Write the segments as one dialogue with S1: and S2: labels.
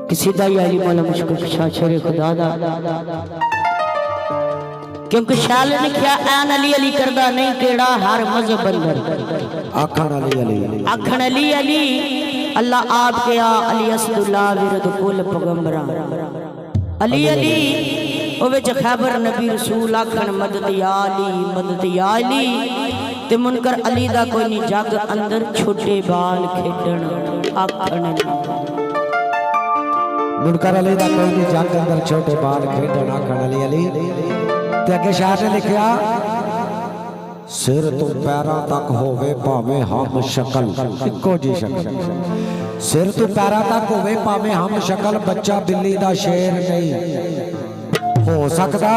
S1: किसी दा याली मौला मुझको शाशरे खुदा दा क्योंकि शाल ने क्या ऐन अली अली करदा नहीं केड़ा हर मजहब अंदर
S2: आखन अली
S1: अली अल्लाह आप के आ अली असदुल्लाह विरद कुल पैगंबरा अली अली ओ विच खैबर नबी रसूल आखन मदद या अली ते मुनकर अली दा कोई नहीं जग अंदर छोटे बाल खेडण आखन
S2: मुनकर अली दा कोई नहीं जग अंदर छोटे बाल खेडण आखन अली ते अगे शाह ने लिखा सिर तो पैरों तक होवे भावे हम शक्ल इको जी शक्ल सिर तो पैरों तक होवे भावे हम शक्ल बच्चा बिल्ली दा शेर नहीं हो सकता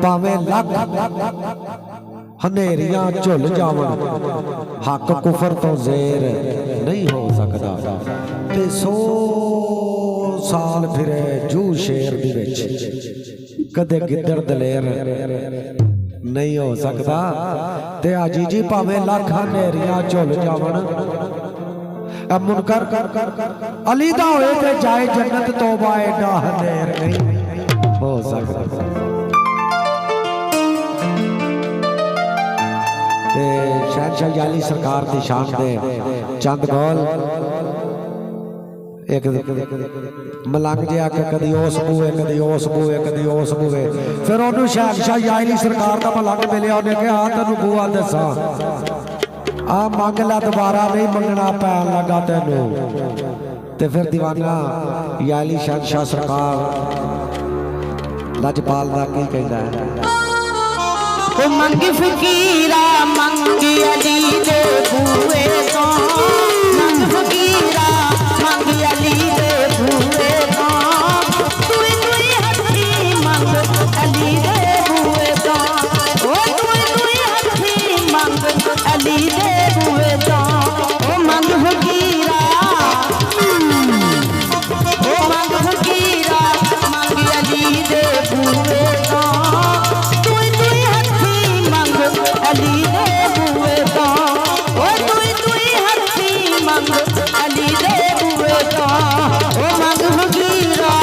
S2: भावे लख हनेरियां झुल जावन हक कुफर तो जेर नहीं हो सकता ते 100 साल फिरे जू शेर दी विच कदे गिद्दड़ दलेर नहीं हो सकता ते आजी जी भावे लाख हनेरियां झुल जावन मुनकर अली दा होए ते जाए जन्नत तौबा एडा हनेर नहीं हो सकता ते शहनशाह याली सरकार दी शान दे चंद गौल एक मलंग जे आके कदी उस बूए कदी उस बूए कदी उस बूए फिर ओनू शहनशाह याली सरकार दा मलंग मिले उन्हें कहा तेनू बूआ दसा आ मंग ला दोबारा नहीं मंगना पैन लगा तेनू ते फिर दीवाना याली शहनशाह सरकार लजपाल दा की कहंदा है
S1: ओ मंगी फकीरा मंगी अली दे बूए तो मंग फकीरा मंगी अली दे बूए तो तुई हथी मंग अली दे बूए तो ओ तुई हथी मंग अली दे बूए तो ओ मंग फकीरा मंगी अली दे बूए तो अली दे बूए तो ओ तुई हथी मंग अली दे बूए तो ओ मंग फकीरा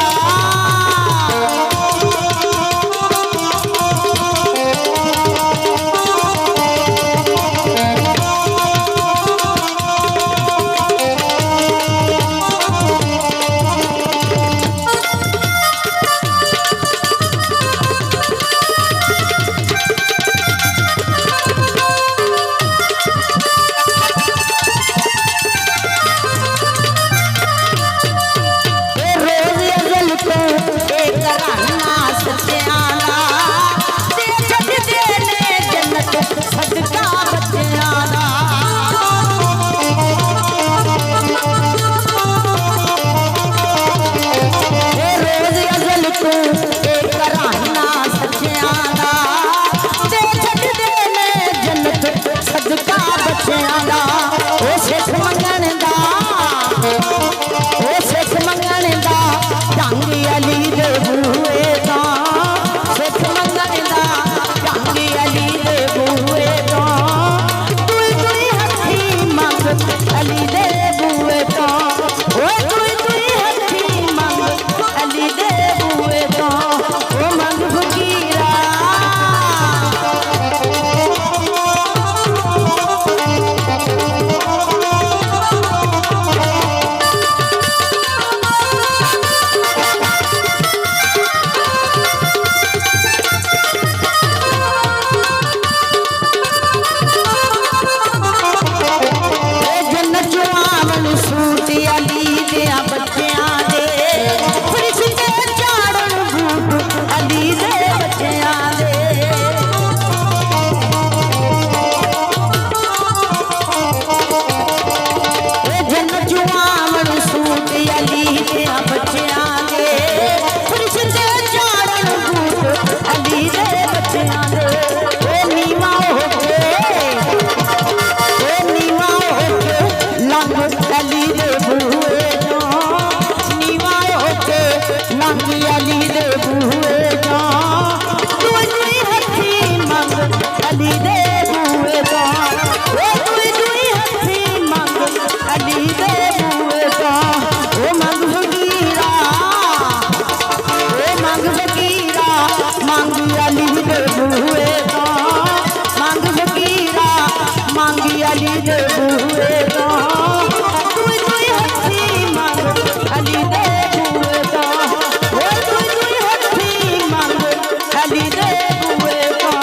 S1: मांगी अली दे बूए तो दुई दुई हथी मांग अली दे बूए तो दुई दुई हथी मांग अली दे बूए तो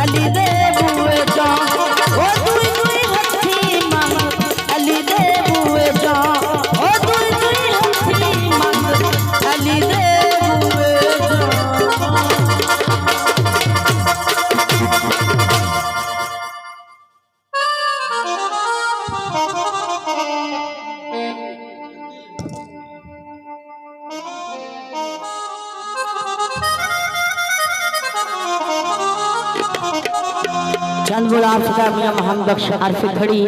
S1: अली दे बूए जा ओ दुई दुई हथी मांग अली दे बूए जा ओ दुई दुई हथी मांग अली दे बूए चंद गुलाब मियां मोहम्मद बख्श आरफी खड़ी